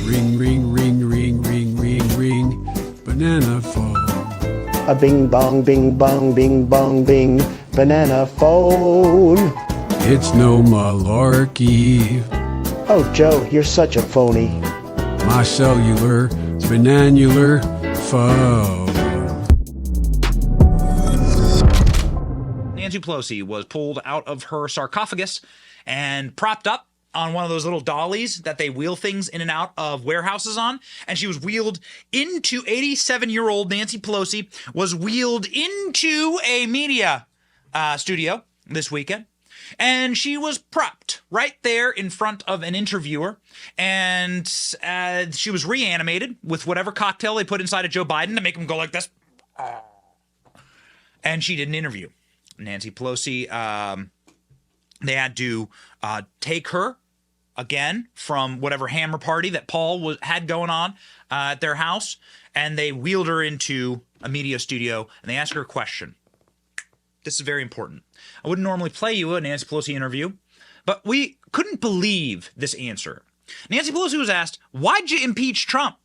Ring, ring, ring, ring, ring, ring, ring, banana phone. A bing bong, bing bong, bing bong, bing, banana phone. It's no malarkey. Oh, Joe, you're such a phony. My cellular, bananular phone. Nancy Pelosi was pulled out of her sarcophagus and propped up on one of those little dollies that they wheel things in and out of warehouses on. And she was wheeled into 87-year-old Nancy Pelosi was wheeled into a media studio this weekend. And she was propped right there in front of an interviewer. And she was reanimated with whatever cocktail they put inside of Joe Biden to make him go like this. And she did an interview. Nancy Pelosi, they had to take her again from whatever hammer party that Paul had going on at their house, and they wheeled her into a media studio, and they asked her a question. This is very important. I wouldn't normally play you a Nancy Pelosi interview, but we couldn't believe this answer. Nancy Pelosi was asked, why'd you impeach Trump?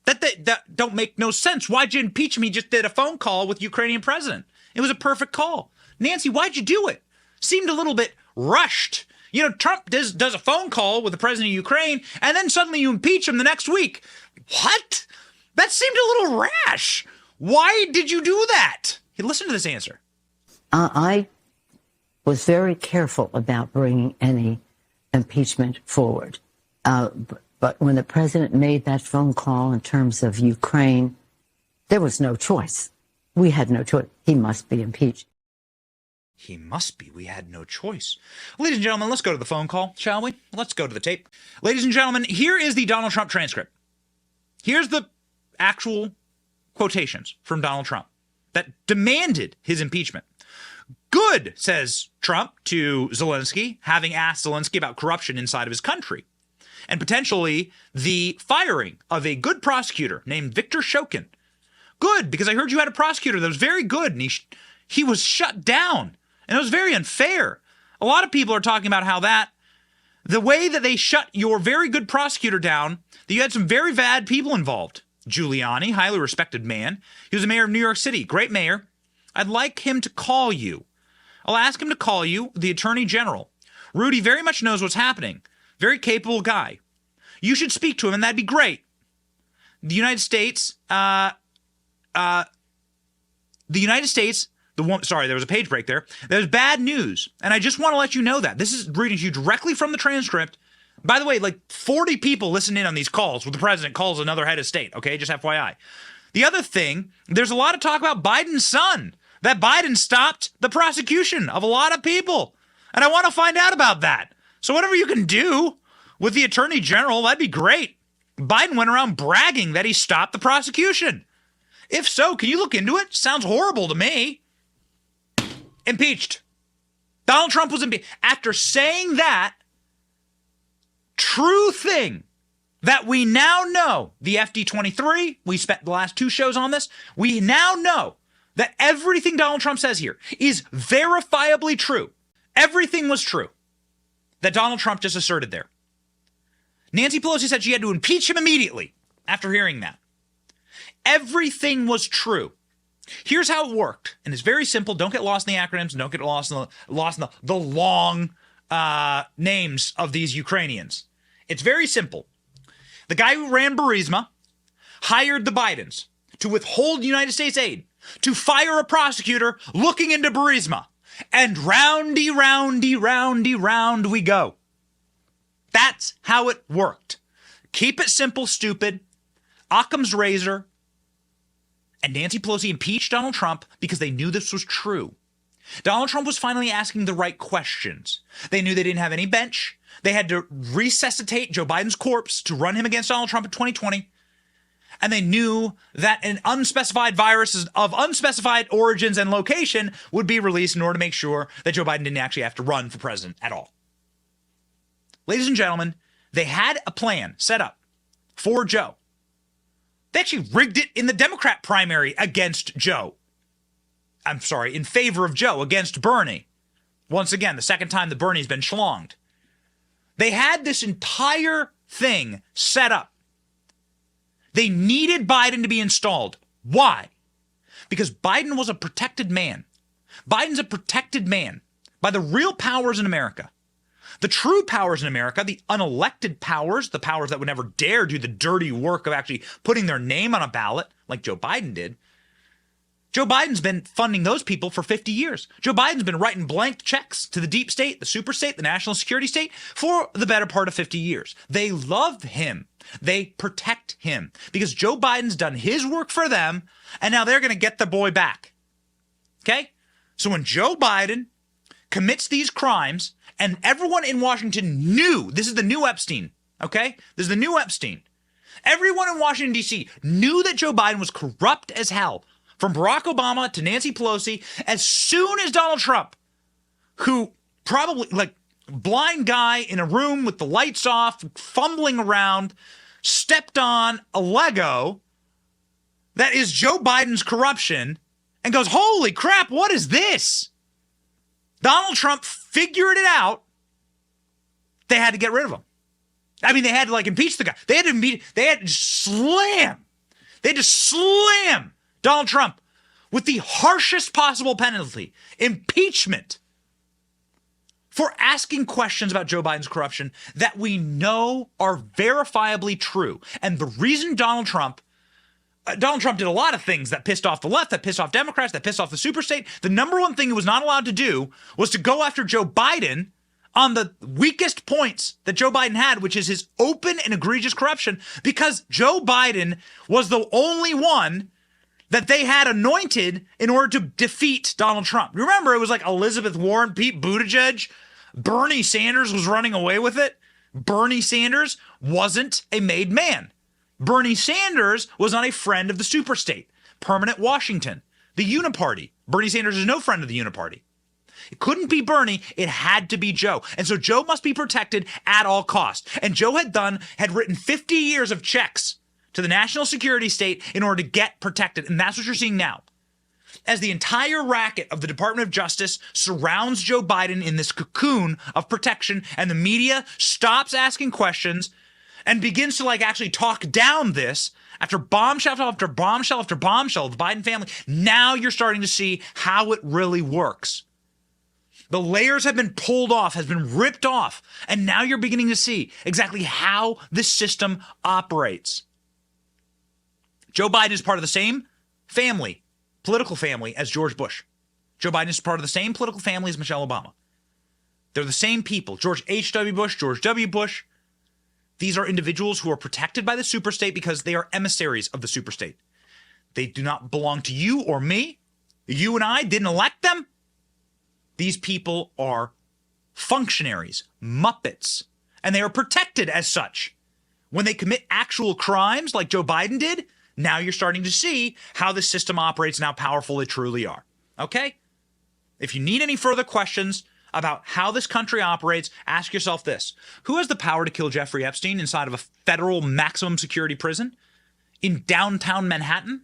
That don't make no sense. Why'd you impeach him? He just did a phone call with Ukrainian president. It was a perfect call. Nancy, why'd you do it? Seemed a little bit rushed. You know, Trump does a phone call with the president of Ukraine, and then suddenly you impeach him the next week. What? That seemed a little rash. Why did you do that? Hey, listen to this answer. I was very careful about bringing any impeachment forward. But when the president made that phone call in terms of Ukraine, there was no choice. We had no choice. He must be impeached. He must be. We had no choice. Ladies and gentlemen, let's go to the phone call, shall we? Let's go to the tape. Ladies and gentlemen, here is the Donald Trump transcript. Here's the actual quotations from Donald Trump that demanded his impeachment. Good, says Trump to Zelensky, having asked Zelensky about corruption inside of his country and potentially the firing of a good prosecutor named Victor Shokin. Good, because I heard you had a prosecutor that was very good and he was shut down. And it was very unfair. A lot of people are talking about how the way that they shut your very good prosecutor down, that you had some very bad people involved. Giuliani, highly respected man. He was the mayor of New York City. Great mayor. I'd like him to call you. I'll ask him to call you, the attorney general. Rudy very much knows what's happening. Very capable guy. You should speak to him, and that'd be great. The United States, sorry, there was a page break there. There's bad news. And I just want to let you know that. This is reading to you directly from the transcript. By the way, like 40 people listen in on these calls where the president calls another head of state. Okay, just FYI. The other thing, there's a lot of talk about Biden's son. That Biden stopped the prosecution of a lot of people. And I want to find out about that. So whatever you can do with the attorney general, that'd be great. Biden went around bragging that he stopped the prosecution. If so, can you look into it? Sounds horrible to me. Impeached. Donald Trump was impeached. After saying that true thing that we now know, the FD-23, we spent the last 2 shows on this, we now know that everything Donald Trump says here is verifiably true. Everything was true that Donald Trump just asserted there. Nancy Pelosi said she had to impeach him immediately after hearing that. Everything was true. Here's how it worked, and it's very simple. Don't get lost in the acronyms. Don't get lost in the long names of these Ukrainians. It's very simple. The guy who ran Burisma hired the Bidens to withhold United States aid, to fire a prosecutor looking into Burisma, and roundy, roundy, roundy, round we go. That's how it worked. Keep it simple, stupid. Occam's razor. And Nancy Pelosi impeached Donald Trump because they knew this was true. Donald Trump was finally asking the right questions. They knew they didn't have any bench. They had to resuscitate Joe Biden's corpse to run him against Donald Trump in 2020. And they knew that an unspecified virus of unspecified origins and location would be released in order to make sure that Joe Biden didn't actually have to run for president at all. Ladies and gentlemen, they had a plan set up for Joe. They actually rigged it in the Democrat primary against Joe. I'm sorry, in favor of Joe against Bernie. Once again, the second time that Bernie's been schlonged. They had this entire thing set up. They needed Biden to be installed. Why? Because Biden was a protected man. Biden's a protected man by the real powers in America. The true powers in America, the unelected powers, the powers that would never dare do the dirty work of actually putting their name on a ballot like Joe Biden did. Joe Biden's been funding those people for 50 years. Joe Biden's been writing blank checks to the deep state, the super state, the national security state for the better part of 50 years. They love him. They protect him because Joe Biden's done his work for them, and now they're going to get the boy back. Okay? So when Joe Biden commits these crimes, and everyone in Washington knew, this is the new Epstein, okay? This is the new Epstein. Everyone in Washington, D.C. knew that Joe Biden was corrupt as hell. From Barack Obama to Nancy Pelosi, as soon as Donald Trump, who probably, like, blind guy in a room with the lights off, fumbling around, stepped on a Lego that is Joe Biden's corruption and goes, holy crap, what is this? Donald Trump figured it out. They had to get rid of him. I mean, they had to, like, impeach the guy. They had to slam Donald Trump with the harshest possible penalty, impeachment, for asking questions about Joe Biden's corruption that we know are verifiably true. And the reason Donald Trump did a lot of things that pissed off the left, that pissed off Democrats, that pissed off the superstate. The number one thing he was not allowed to do was to go after Joe Biden on the weakest points that Joe Biden had, which is his open and egregious corruption, because Joe Biden was the only one that they had anointed in order to defeat Donald Trump. Remember, it was like Elizabeth Warren, Pete Buttigieg, Bernie Sanders was running away with it. Bernie Sanders wasn't a made man. Bernie Sanders was not a friend of the superstate, permanent Washington, the uniparty. Bernie Sanders is no friend of the uniparty. It couldn't be Bernie. It had to be Joe. And so Joe must be protected at all costs. And Joe had written 50 years of checks to the national security state in order to get protected. And that's what you're seeing now. As the entire racket of the Department of Justice surrounds Joe Biden in this cocoon of protection, and the media stops asking questions and begins to, like, actually talk down this after bombshell after bombshell after bombshell of the Biden family, now you're starting to see how it really works. The layers have been pulled off, has been ripped off, and now you're beginning to see exactly how this system operates. Joe Biden is part of the same family, political family, as George Bush. Joe Biden is part of the same political family as Michelle Obama. They're the same people. George H.W. Bush, George W. Bush. These are individuals who are protected by the superstate because they are emissaries of the superstate. They do not belong to you or me. You and I didn't elect them. These people are functionaries, muppets, and they are protected as such. When they commit actual crimes like Joe Biden did, now you're starting to see how the system operates and how powerful they truly are. Okay? If you need any further questions about how this country operates, ask yourself this. Who has the power to kill Jeffrey Epstein inside of a federal maximum security prison in downtown Manhattan?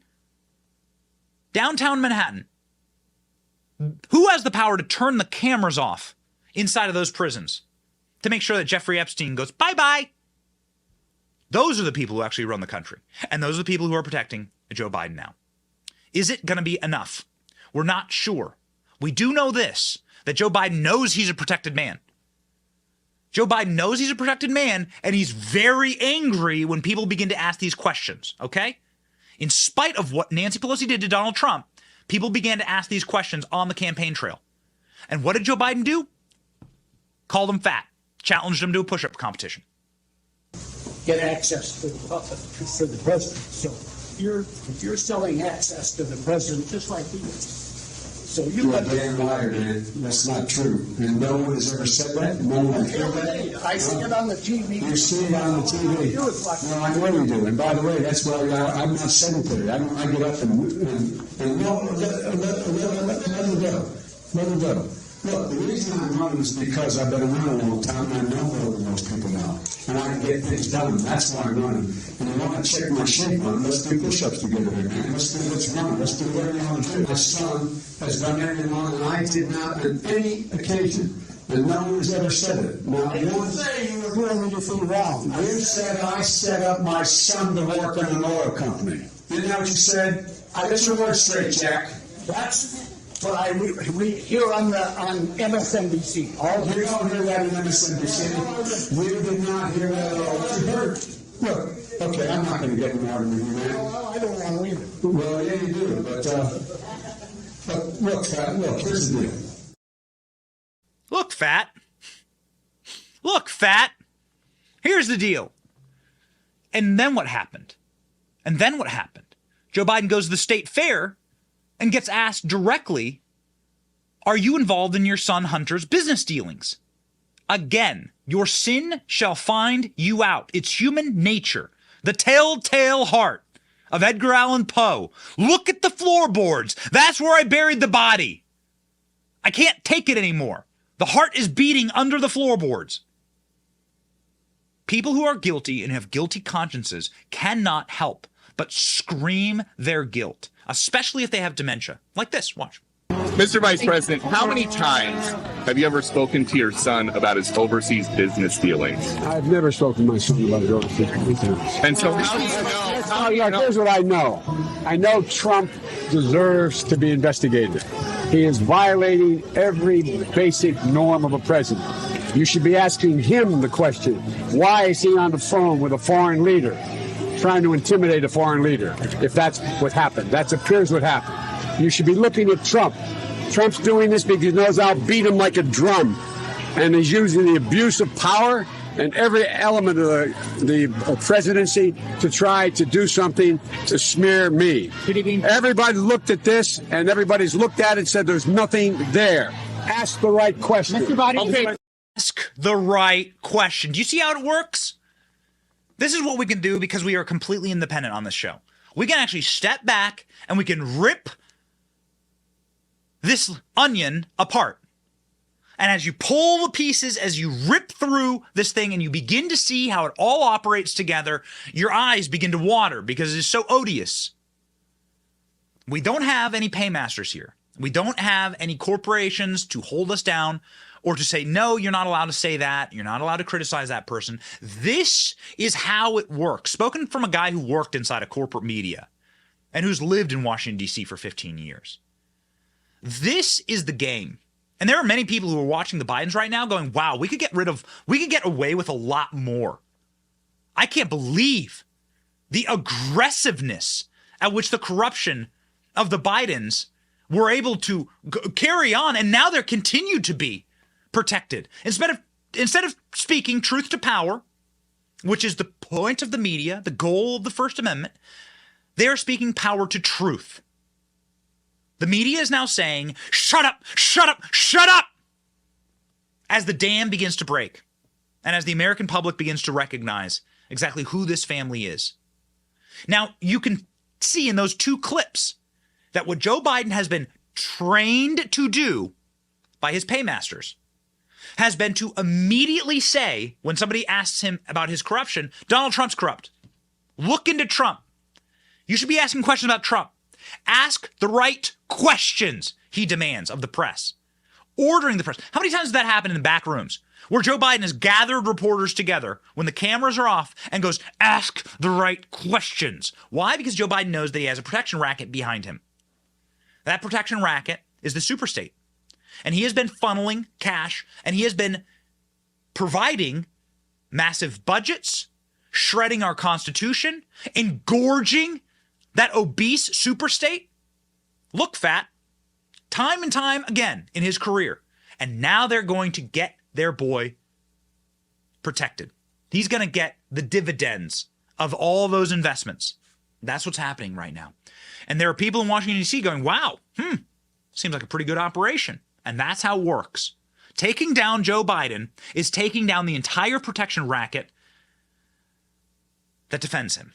Downtown Manhattan. Who has the power to turn the cameras off inside of those prisons to make sure that Jeffrey Epstein goes bye-bye? Those are the people who actually run the country. And those are the people who are protecting Joe Biden now. Is it going to be enough? We're not sure. We do know this, that Joe Biden knows he's a protected man. Joe Biden knows he's a protected man, and he's very angry when people begin to ask these questions, okay? In spite of what Nancy Pelosi did to Donald Trump, people began to ask these questions on the campaign trail. And what did Joe Biden do? Called him fat, challenged him to a push-up competition. Get access to the president. So if you're selling access to the president, just like he is. So you're a damn liar, man. That's not true. And no one has ever said that. No one has heard that. I see it on the TV. You see it on the TV. No, I know you do. And by the way, that's why I'm not sedentary. I get up and no, let him go. Let him go. Look, the reason I'm running is because I've been around a long time and I know more than most people now. And I can get things done. That's why I'm running. And you want to check my shape on, let's do push-ups together, man. Let's run. Let's do whatever you want to do. My son has done everything wrong, and I did not on any occasion. And no one has ever said it. Now, I didn't say you you're doing anything wrong. You said I set up my son to work in an oil company. Isn't that what you said? Get your words straight, Jack. That's what I hear on MSNBC. We don't hear that in MSNBC. We did not hear that at all. You heard? Look, okay, I'm not going to get an argument with you, man. Well, I don't want to either. Well, yeah, you do, but look, here's the deal. Look, fat. Look, fat. Here's the deal. And then what happened? Joe Biden goes to the state fair and gets asked directly, are you involved in your son Hunter's business dealings? Again, your sin shall find you out. It's human nature. The telltale heart of Edgar Allan Poe. Look at the floorboards. That's where I buried the body. I can't take it anymore. The heart is beating under the floorboards. People who are guilty and have guilty consciences cannot help but scream their guilt, especially if they have dementia. Like this, watch. Mr. Vice President, how many times have you ever spoken to your son about his overseas business dealings? I've never spoken to my son about it overseas business. And so how do you know? Here's what I know. I know Trump deserves to be investigated. He is violating every basic norm of a president. You should be asking him the question, why is he on the phone with a foreign leader, trying to intimidate a foreign leader, if that's what happened? That appears what happened. You should be looking at Trump. Trump's doing this because he knows I'll beat him like a drum. And he's using the abuse of power and every element of the presidency to try to do something to smear me. Everybody looked at this, and everybody's looked at it and said there's nothing there. Ask the right question. Okay. Ask the right question. Do you see how it works? This is what we can do because we are completely independent on this show. We can actually step back and we can rip this onion apart. And as you pull the pieces, as you rip through this thing and you begin to see how it all operates together, your eyes begin to water because it is so odious. We don't have any paymasters here. We don't have any corporations to hold us down or to say, no, you're not allowed to say that. You're not allowed to criticize that person. This is how it works. Spoken from a guy who worked inside of corporate media and who's lived in Washington, D.C. for 15 years. This is the game. And there are many people who are watching the Bidens right now going, wow, we could get away with a lot more. I can't believe the aggressiveness at which the corruption of the Bidens were able to carry on, and now they're continued to be protected. Instead of speaking truth to power, which is the point of the media, the goal of the First Amendment, they are speaking power to truth. The media is now saying, shut up, shut up, shut up, as the dam begins to break and as the American public begins to recognize exactly who this family is. Now, you can see in those two clips that what Joe Biden has been trained to do by his paymasters has been to immediately say, when somebody asks him about his corruption, Donald Trump's corrupt. Look into Trump. You should be asking questions about Trump. Ask the right questions, he demands of the press. Ordering the press. How many times has that happened in the back rooms where Joe Biden has gathered reporters together when the cameras are off and goes, ask the right questions? Why? Because Joe Biden knows that he has a protection racket behind him. That protection racket is the superstate. And he has been funneling cash, and he has been providing massive budgets, shredding our Constitution, engorging that obese superstate. Look, fat, time and time again in his career. And now they're going to get their boy protected. He's going to get the dividends of all those investments. That's what's happening right now. And there are people in Washington, D.C. going, wow, seems like a pretty good operation. And that's how it works. Taking down Joe Biden is taking down the entire protection racket that defends him.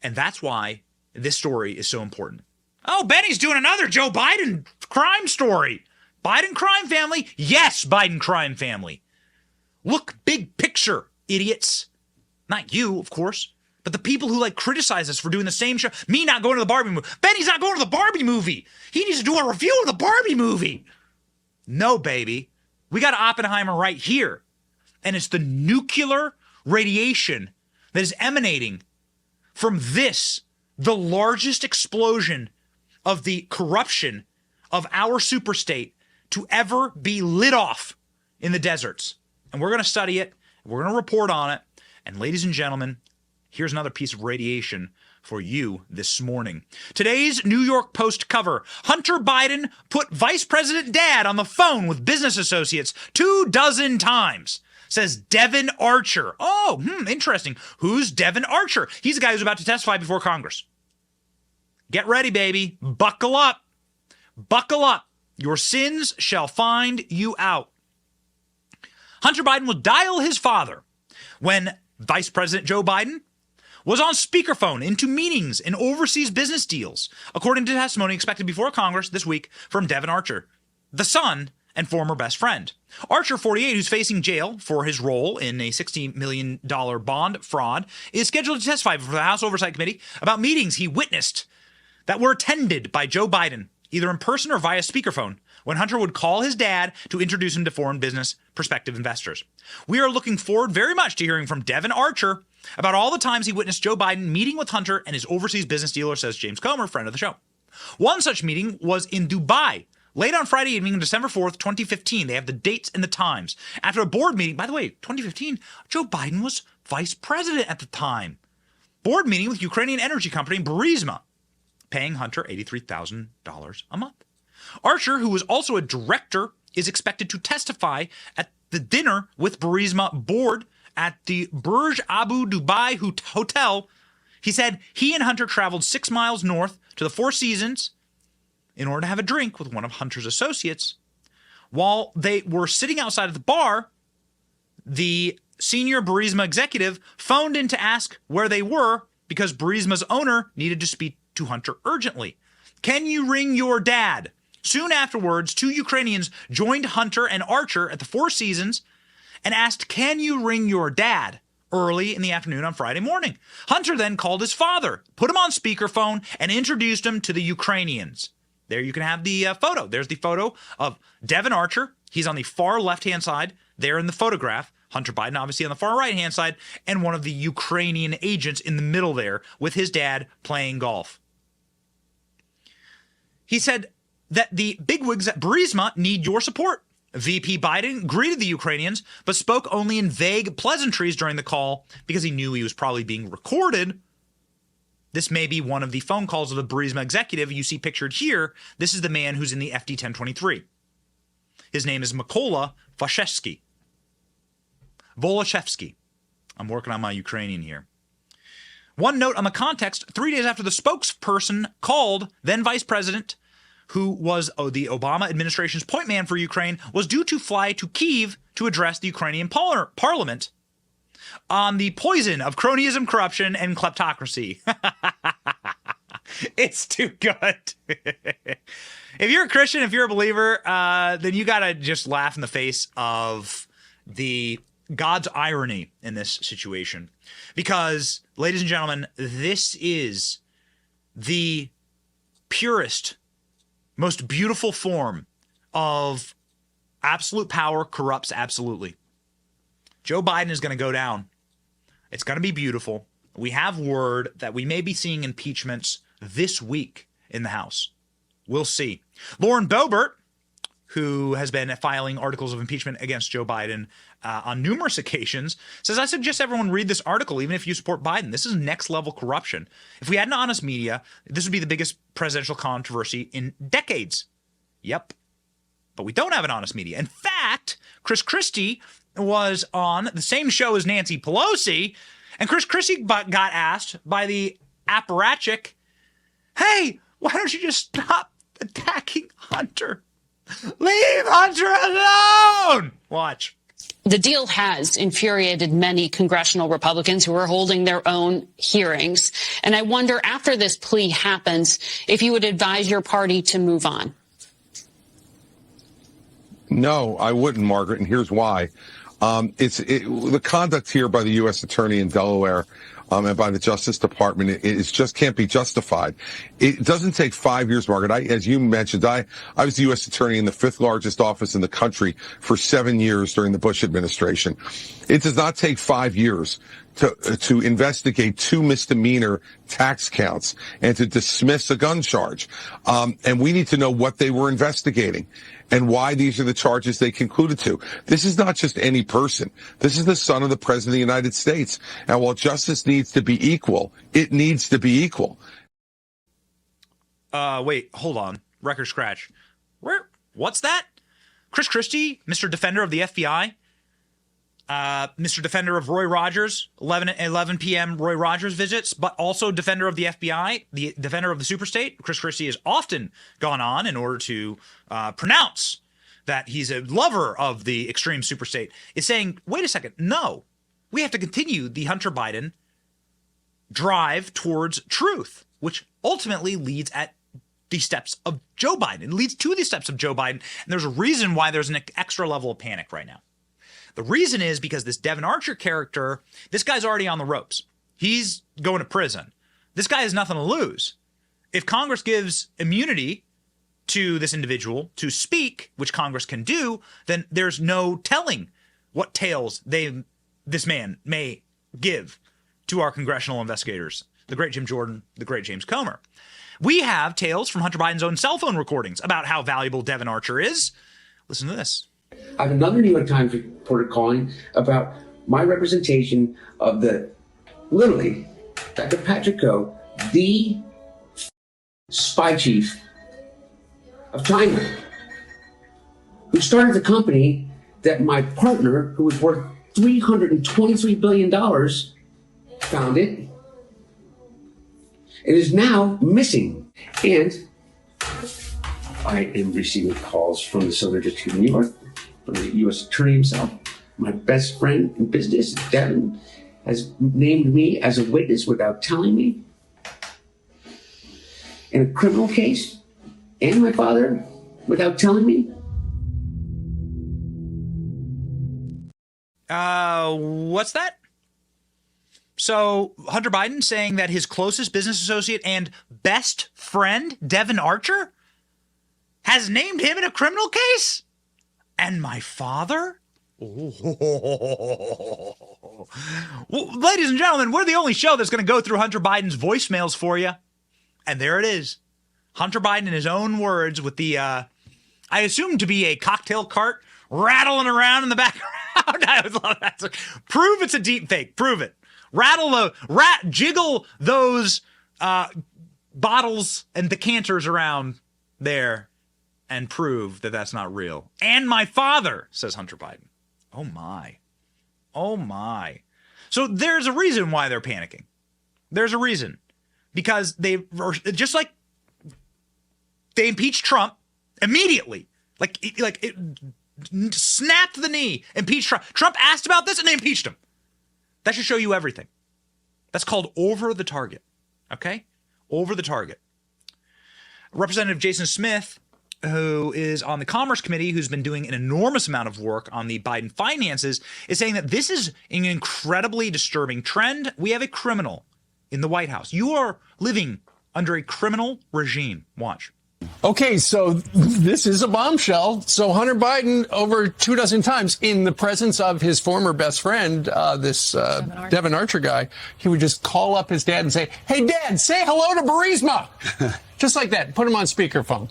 And that's why this story is so important. Oh, Benny's doing another Joe Biden crime story. Biden crime family? Yes, Biden crime family. Look, big picture, idiots. Not you, of course, but the people who criticize us for doing the same show. Me not going to the Barbie movie. Benny's not going to the Barbie movie. He needs to do a review of the Barbie movie. No, baby. We got Oppenheimer right here. And it's the nuclear radiation that is emanating from this, the largest explosion of the corruption of our superstate to ever be lit off in the deserts. And we're going to study it. We're going to report on it. And ladies and gentlemen, here's another piece of radiation for you this morning. Today's New York Post cover: Hunter Biden put Vice President Dad on the phone with business associates 24 times, says Devon Archer. Oh, interesting. Who's Devon Archer? He's the guy who's about to testify before Congress. Get ready, baby. Buckle up. Buckle up. Your sins shall find you out. Hunter Biden will dial his father when Vice President Joe Biden was on speakerphone into meetings and overseas business deals, according to testimony expected before Congress this week from Devon Archer, the son and former best friend. Archer, 48, who's facing jail for his role in a $60 million bond fraud, is scheduled to testify before the House Oversight Committee about meetings he witnessed that were attended by Joe Biden, either in person or via speakerphone, when Hunter would call his dad to introduce him to foreign business prospective investors. We are looking forward very much to hearing from Devon Archer about all the times he witnessed Joe Biden meeting with Hunter and his overseas business dealer, says James Comer, friend of the show. One such meeting was in Dubai, late on Friday evening on December 4th, 2015. They have the dates and the times. After a board meeting, by the way, 2015, Joe Biden was vice president at the time. Board meeting with Ukrainian energy company Burisma, paying Hunter $83,000 a month. Archer, who was also a director, is expected to testify at the dinner with Burisma board at the Burj Abu Dubai Hotel. He said he and Hunter traveled 6 miles north to the Four Seasons in order to have a drink with one of Hunter's associates. While they were sitting outside of the bar, the senior Burisma executive phoned in to ask where they were because Burisma's owner needed to speak to Hunter urgently. Can you ring your dad? Soon afterwards, 2 Ukrainians joined Hunter and Archer at the Four Seasons and asked, can you ring your dad? Early in the afternoon on Friday morning. Hunter then called his father, put him on speakerphone, and introduced him to the Ukrainians. There you can have the photo. There's the photo of Devon Archer. He's on the far left-hand side there in the photograph. Hunter Biden, obviously, on the far right-hand side, and one of the Ukrainian agents in the middle there with his dad playing golf. He said that the bigwigs at Burisma need your support. VP Biden greeted the Ukrainians, but spoke only in vague pleasantries during the call because he knew he was probably being recorded. This may be one of the phone calls of the Burisma executive you see pictured here. This is the man who's in the FD 1023. His name is Mykola Volashevsky. I'm working on my Ukrainian here. One note on the context: 3 days after the spokesperson called, then Vice President, who was the Obama administration's point man for Ukraine, was due to fly to Kyiv to address the Ukrainian parliament on the poison of cronyism, corruption, and kleptocracy. It's too good. If you're a Christian, if you're a believer, then you got to just laugh in the face of the God's irony in this situation. Because, ladies and gentlemen, this is the purest, most beautiful form of absolute power corrupts absolutely. Joe Biden is going to go down. It's going to be beautiful. We have word that we may be seeing impeachments this week in the House. We'll see. Lauren Boebert, who has been filing articles of impeachment against Joe Biden on numerous occasions, says, I suggest everyone read this article, even if you support Biden. This is next level corruption. If we had an honest media, this would be the biggest presidential controversy in decades. Yep. But we don't have an honest media. In fact, Chris Christie was on the same show as Nancy Pelosi, and Chris Christie got asked by the apparatchik, hey, why don't you just stop attacking Hunter? Leave Hunter alone! Watch. The deal has infuriated many congressional Republicans who are holding their own hearings. And I wonder, after this plea happens, if you would advise your party to move on. No, I wouldn't, Margaret, and here's why. The conduct here by the U.S. Attorney in Delaware and by the Justice Department, it just can't be justified. It doesn't take 5 years, Margaret. As you mentioned, I was the U.S. Attorney in the 5th largest office in the country for 7 years during the Bush administration. It does not take 5 years to investigate 2 misdemeanor tax counts and to dismiss a gun charge. And we need to know what they were investigating and why these are the charges they concluded to. This is not just any person. This is the son of the President of the United States. And while justice needs to be equal, it needs to be equal. Wait, hold on. Record scratch. What's that? Chris Christie, Mr. Defender of the FBI? Mr. Defender of Roy Rogers, 11 p.m. Roy Rogers visits, but also Defender of the FBI, the Defender of the Superstate. Chris Christie has often gone on in order to pronounce that he's a lover of the extreme superstate, is saying, wait a second, no, we have to continue the Hunter Biden drive towards truth, which ultimately leads at the steps of Joe Biden. It leads to the steps of Joe Biden, and there's a reason why there's an extra level of panic right now. The reason is because this Devon Archer character, this guy's already on the ropes. He's going to prison. This guy has nothing to lose. If Congress gives immunity to this individual to speak, which Congress can do, then there's no telling what tales this man may give to our congressional investigators. The great Jim Jordan, the great James Comer. We have tales from Hunter Biden's own cell phone recordings about how valuable Devon Archer is. Listen to this. I have another New York Times reporter calling about my representation of literally, Dr. Patrick Ho, the spy chief of China, who started the company that my partner, who was worth $323 billion, founded. It is now missing. And I am receiving calls from the Southern District of New York, from the U.S. Attorney himself. My best friend in business, Devon, has named me as a witness without telling me in a criminal case, and my father without telling me. What's that? So Hunter Biden saying that his closest business associate and best friend, Devon Archer, has named him in a criminal case? And my father? Oh. Well, ladies and gentlemen, we're the only show that's going to go through Hunter Biden's voicemails for you. And there it is. Hunter Biden in his own words with the, I assume to be a cocktail cart rattling around in the background. I always love that. Prove it's a deep fake. Prove it. Jiggle those bottles and decanters around there and prove that that's not real. And my father, says Hunter Biden. Oh my. Oh my. So there's a reason why they're panicking. There's a reason. Because they were just like they impeached Trump immediately. Like it snapped the knee, impeached Trump. Trump asked about this and they impeached him. That should show you everything. That's called over the target. Okay? Over the target. Representative Jason Smith, who is on the Commerce Committee, who's been doing an enormous amount of work on the Biden finances, is saying that this is an incredibly disturbing trend. We have a criminal in the White House. You are living under a criminal regime. Watch. Okay, so this is a bombshell. So Hunter Biden, over 24 times in the presence of his former best friend, Devon Archer guy, he would just call up his dad and say, "Hey, Dad, say hello to Burisma." Just like that. Put him on speakerphone.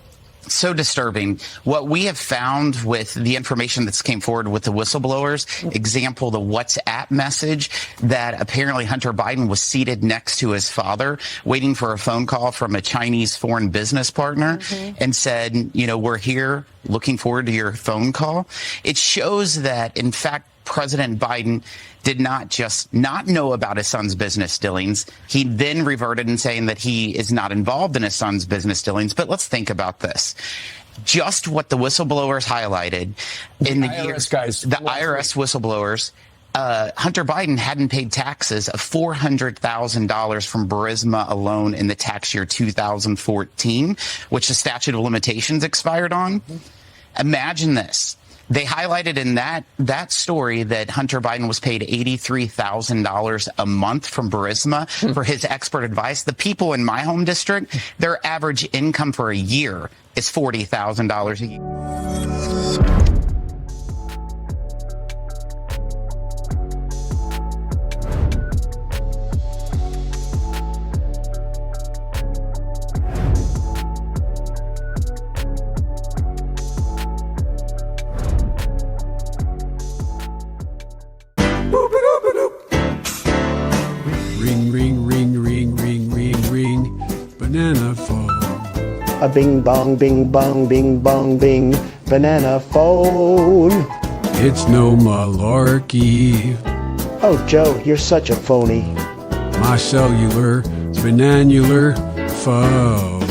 So disturbing. What we have found with the information that's came forward with the whistleblowers, example, the WhatsApp message that apparently Hunter Biden was seated next to his father, waiting for a phone call from a Chinese foreign business partner and said, we're here looking forward to your phone call. It shows that, in fact, President Biden did not just not know about his son's business dealings. He then reverted in saying that he is not involved in his son's business dealings. But let's think about this. Just what the whistleblowers highlighted in the IRS guys, the IRS whistleblowers, Hunter Biden hadn't paid taxes of $400,000 from Burisma alone in the tax year 2014, which the statute of limitations expired on. Imagine this. They highlighted in that story that Hunter Biden was paid $83,000 a month from Burisma for his expert advice. The people in my home district, their average income for a year is $40,000 a year. Ring, ring, ring, ring, ring, ring, ring, banana phone. A bing bong, bing bong, bing bong, bing, banana phone. It's no malarkey. Oh, Joe, you're such a phony. My cellular, bananular phone.